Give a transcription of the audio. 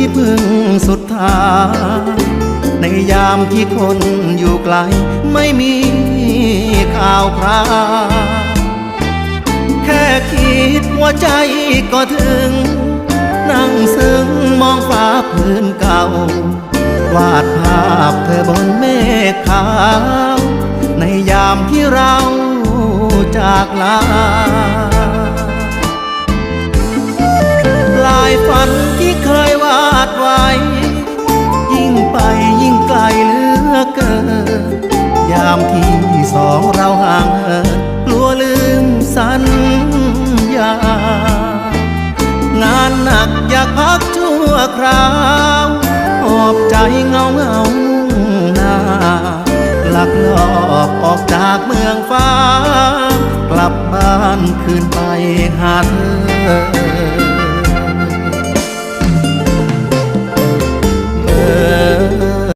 ที่พึ่งสุดท้ายในยามที่คนอยู่ไกลไม่มีข่าวคราวแค่คิดว่าใจก็ถึงนั่งซึ้งมองฟ้าพื้นเก่าวาดภาพเธอบนเมฆขาวในยามที่เราจากลาลายฝันที่เคยวาดไว้ยิ่งไปยิ่งไกลเหลือเกินยามที่สองเราห่างเหินกลัวลืมสัญญางานหนักอยากพักชั่วคราวหอบใจเงาหน้าลักลอบออกจากเมืองฟ้ากลับบ้านคืนไปหาเธอ